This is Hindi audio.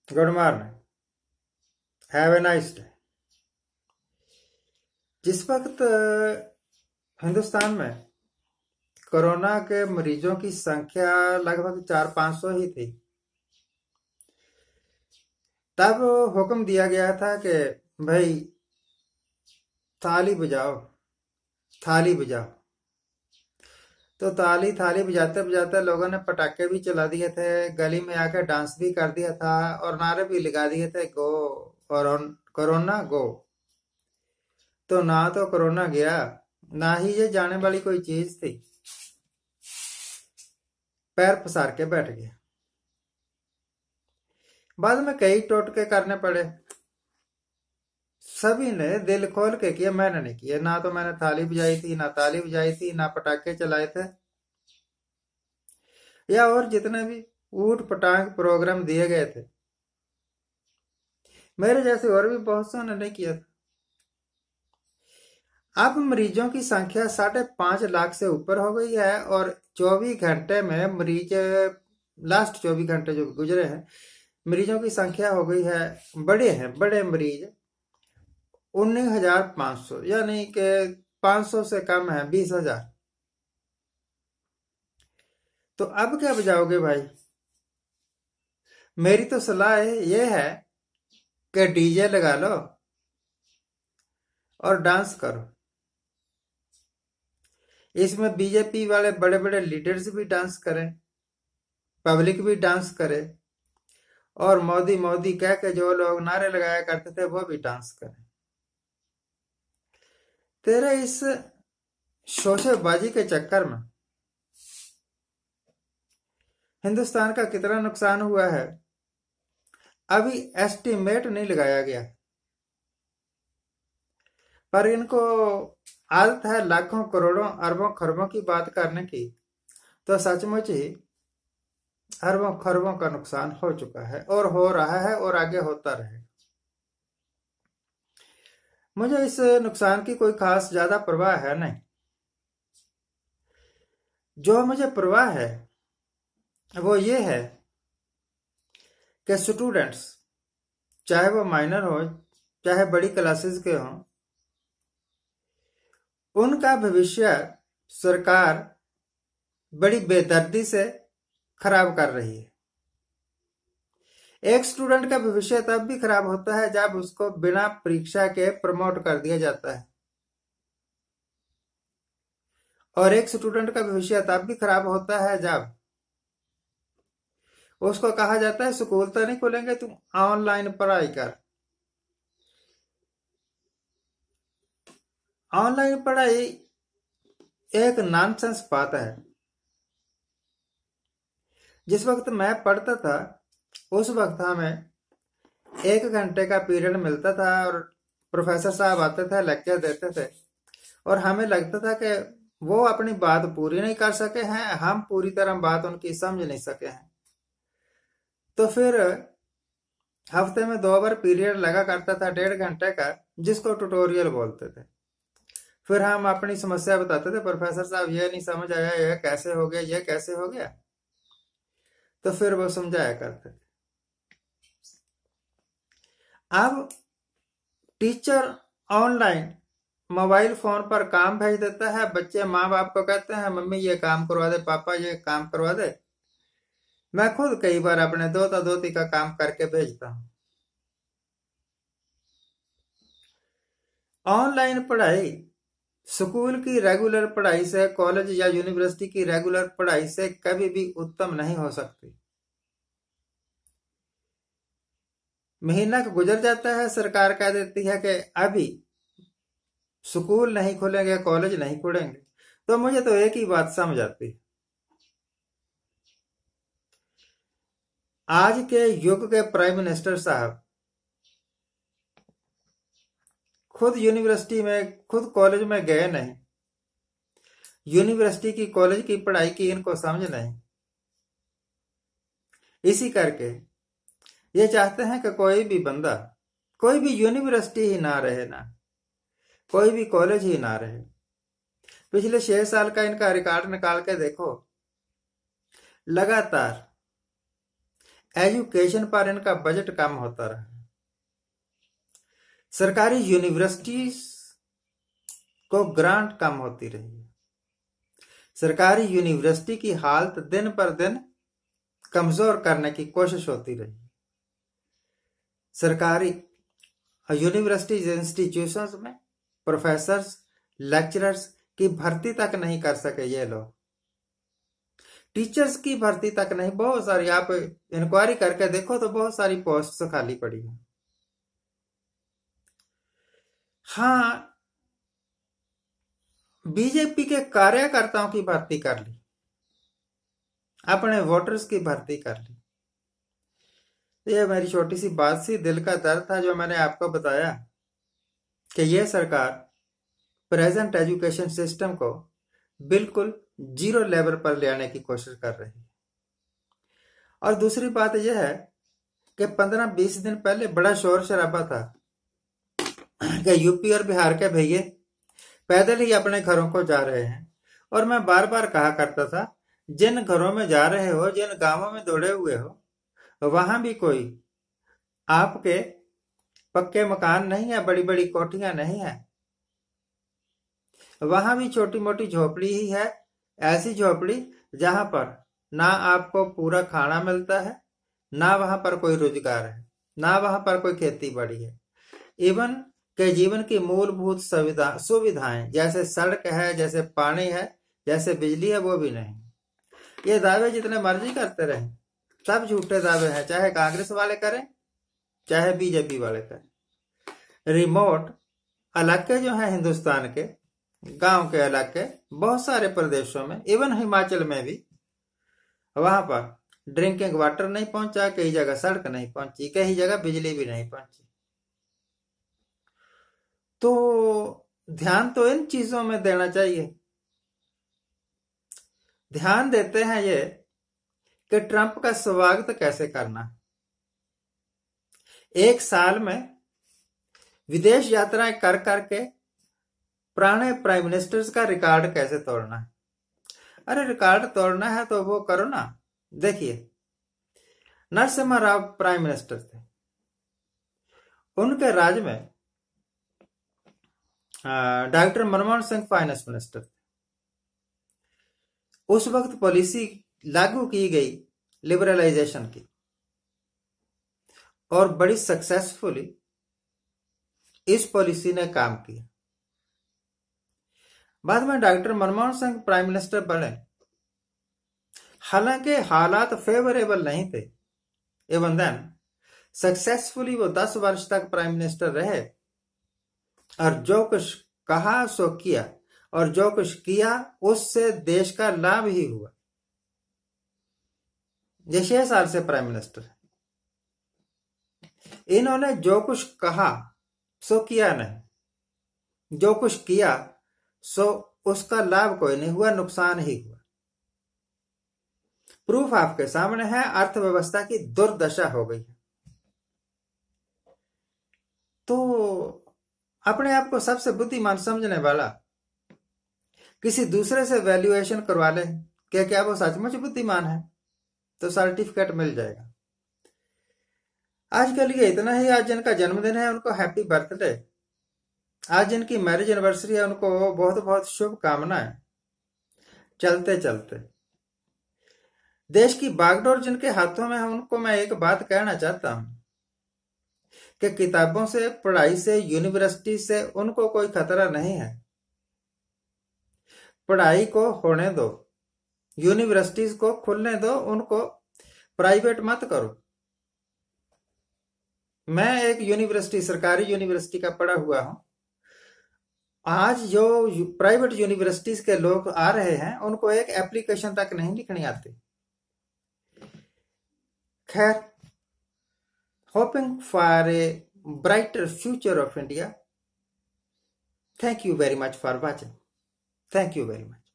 Good morning. Have a nice day. जिस वक्त हिंदुस्तान में कोरोना के मरीजों की संख्या लगभग 400-500 ही थी, तब हुक्म दिया गया था कि भाई थाली बजाओ, थाली बजाओ। तो थाली बजाते बजाते लोगों ने पटाखे भी चला दिए थे, गली में आकर डांस भी कर दिया था और नारे भी लगा दिए थे, गो कोरोना गो। तो ना तो कोरोना गया, ना ही ये जाने वाली कोई चीज थी। पैर पसार के बैठ गया। बाद में कई टोटके करने पड़े। सभी ने दिल खोल के किया, मैंने नहीं किया। ना तो मैंने थाली बजाई थी, ना ताली बजाई थी, ना पटाखे चलाए थे, या और जितने भी ऊट पटांग प्रोग्राम दिए गए थे, मेरे जैसे और भी बहुत से ने नहीं किया था। अब मरीजों की संख्या 5.5 लाख से ऊपर हो गई है और 24 घंटे में मरीज, लास्ट 24 घंटे जो गुजरे हैं, मरीजों की संख्या हो गई है, बड़े मरीज 19,500, यानी कि 500 से कम है, 20,000। तो अब क्या बजाओगे भाई? मेरी तो सलाह ये है कि डीजे लगा लो और डांस करो। इसमें बीजेपी वाले बड़े बड़े लीडर्स भी डांस करें, पब्लिक भी डांस करे, और मोदी मोदी कह के जो लोग नारे लगाया करते थे वो भी डांस करें। तेरे इस शोशेबाजी के चक्कर में हिंदुस्तान का कितना नुकसान हुआ है अभी एस्टिमेट नहीं लगाया गया, पर इनको आदत है लाखों करोड़ों अरबों खरबों की बात करने की। तो सचमुच ही अरबों खरबों का नुकसान हो चुका है और हो रहा है और आगे होता रहेगा। मुझे इस नुकसान की कोई खास ज्यादा परवाह है नहीं। जो मुझे परवाह है वो ये है कि स्टूडेंट्स, चाहे वो माइनर हो चाहे बड़ी क्लासेस के हों, उनका भविष्य सरकार बड़ी बेदर्दी से खराब कर रही है। एक स्टूडेंट का भविष्य तब भी खराब होता है जब उसको बिना परीक्षा के प्रमोट कर दिया जाता है, और एक स्टूडेंट का भविष्य तब भी खराब होता है जब उसको कहा जाता है स्कूल तो नहीं खुलेंगे, तुम ऑनलाइन पढ़ाई कर। ऑनलाइन पढ़ाई एक नॉनसेंस बात है। जिस वक्त मैं पढ़ता था उस वक्त हमें 1 घंटे का पीरियड मिलता था और प्रोफेसर साहब आते थे, लेक्चर देते थे, और हमें लगता था कि वो अपनी बात पूरी नहीं कर सके हैं, हम पूरी तरह बात उनकी समझ नहीं सके हैं। तो फिर हफ्ते में 2 बार पीरियड लगा करता था 1.5 घंटे का, जिसको ट्यूटोरियल बोलते थे। फिर हम अपनी समस्या बताते थे, प्रोफेसर साहब ये नहीं समझ आया, ये कैसे हो गया, ये कैसे हो गया। तो फिर वो समझाया करते थे। अब टीचर ऑनलाइन मोबाइल फोन पर काम भेज देता है, बच्चे माँ बाप को कहते हैं मम्मी ये काम करवा दे, पापा ये काम करवा दे। मैं खुद कई बार अपने दोता दोती का काम करके भेजता हूं। ऑनलाइन पढ़ाई स्कूल की रेगुलर पढ़ाई से, कॉलेज या यूनिवर्सिटी की रेगुलर पढ़ाई से कभी भी उत्तम नहीं हो सकती। महीना का गुजर जाता है, सरकार कह देती है कि अभी स्कूल नहीं खुलेंगे, कॉलेज नहीं खुलेंगे। तो मुझे तो एक ही बात समझ आती है, आज के युग के प्राइम मिनिस्टर साहब खुद यूनिवर्सिटी में, खुद कॉलेज में गए नहीं, यूनिवर्सिटी की कॉलेज की पढ़ाई की इनको समझ नहीं। इसी करके ये चाहते हैं कि कोई भी बंदा, कोई भी यूनिवर्सिटी ही ना रहे, ना कोई भी कॉलेज ही ना रहे। पिछले 6 साल का इनका रिकॉर्ड निकाल के देखो, लगातार एजुकेशन पर इनका बजट कम होता रहा। सरकारी यूनिवर्सिटीज को ग्रांट कम होती रही। सरकारी यूनिवर्सिटी की हालत दिन पर दिन कमजोर करने की कोशिश होती रही। सरकारी यूनिवर्सिटीज इंस्टीट्यूशंस में प्रोफेसर्स, लेक्चरर्स की भर्ती तक नहीं कर सके ये लोग। टीचर्स की भर्ती तक नहीं, बहुत सारी, आप इंक्वायरी करके देखो तो बहुत सारी पोस्ट खाली पड़ी है। हाँ, बीजेपी के कार्यकर्ताओं की भर्ती कर ली, अपने वोटर्स की भर्ती कर ली। ये मेरी छोटी सी बात सी दिल का दर्द था जो मैंने आपको बताया कि ये सरकार प्रेजेंट एजुकेशन सिस्टम को बिल्कुल जीरो लेवल पर ले आने की कोशिश कर रही है। और दूसरी बात यह है कि 15-20 दिन पहले बड़ा शोर शराबा था कि यूपी और बिहार के भैये पैदल ही अपने घरों को जा रहे हैं। और मैं बार बार कहा करता था, जिन घरों में जा रहे हो, जिन गांवों में दौड़े हुए हो, वहां भी कोई आपके पक्के मकान नहीं है, बड़ी बड़ी कोठियां नहीं है, वहां भी छोटी मोटी झोपड़ी ही है। ऐसी झोपड़ी जहां पर ना आपको पूरा खाना मिलता है, ना वहां पर कोई रोजगार है, ना वहां पर कोई खेती बाड़ी है। इवन के जीवन की मूलभूत सुविधाएं जैसे सड़क है, जैसे पानी है, जैसे बिजली है, वो भी नहीं। ये दावे जितने मर्जी करते रहे, सब झूठे दावे हैं, चाहे कांग्रेस वाले करें चाहे बीजेपी वाले करें। रिमोट इलाके जो हैं हिंदुस्तान के, गांव के इलाके, बहुत सारे प्रदेशों में, इवन हिमाचल में भी, वहां पर ड्रिंकिंग वाटर नहीं पहुंचा, कई जगह सड़क नहीं पहुंची, कई जगह बिजली भी नहीं पहुंची। तो ध्यान तो इन चीजों में देना चाहिए। ध्यान देते हैं ये कि ट्रंप का स्वागत कैसे करना है, एक साल में विदेश यात्राएं कर करके पुराने प्राइम मिनिस्टर्स का रिकॉर्ड कैसे तोड़ना है। अरे रिकॉर्ड तोड़ना है तो वो करो ना। देखिए, नरसिम्हा राव प्राइम मिनिस्टर थे, उनके राज में doctor Manmohan Singh finance minister थे। उस वक्त पॉलिसी लागू की गई लिबरलाइजेशन की, और बड़ी सक्सेसफुली इस पॉलिसी ने काम किया। बाद में doctor Manmohan Singh prime minister बने, हालांकि हालात फेवरेबल नहीं थे। एवं देन सक्सेसफुली वो 10 वर्ष तक प्राइम मिनिस्टर रहे, और जो कुछ कहा सो किया, और जो कुछ किया उससे देश का लाभ ही हुआ। ये 6 साल से प्राइम मिनिस्टर है। इन्होंने जो कुछ कहा सो किया नहीं, जो कुछ किया सो उसका लाभ कोई नहीं हुआ, नुकसान ही हुआ। प्रूफ आपके सामने है, अर्थव्यवस्था की दुर्दशा हो गई है। तो अपने आप को सबसे बुद्धिमान समझने वाला किसी दूसरे से वैल्यूएशन करवा ले कि क्या वो सचमुच बुद्धिमान है, तो सर्टिफिकेट मिल जाएगा। आज के लिए इतना ही। आज जिनका जन्मदिन है उनको हैप्पी बर्थडे, आज जिनकी मैरिज एनिवर्सरी है उनको बहुत बहुत शुभकामनाएं। चलते चलते देश की बागडोर जिनके हाथों में है, उनको मैं एक बात कहना चाहता हूं कि किताबों से, पढ़ाई से, यूनिवर्सिटी से उनको कोई खतरा नहीं है। पढ़ाई को होने दो, यूनिवर्सिटीज को खुलने दो, उनको प्राइवेट मत करो। मैं एक यूनिवर्सिटी, सरकारी यूनिवर्सिटी का पढ़ा हुआ हूं। आज जो प्राइवेट यूनिवर्सिटीज के लोग आ रहे हैं उनको एक एप्लीकेशन तक नहीं लिखनी आती। खैर, hoping for a brighter future of India. Thank you very much for watching. Thank you very much.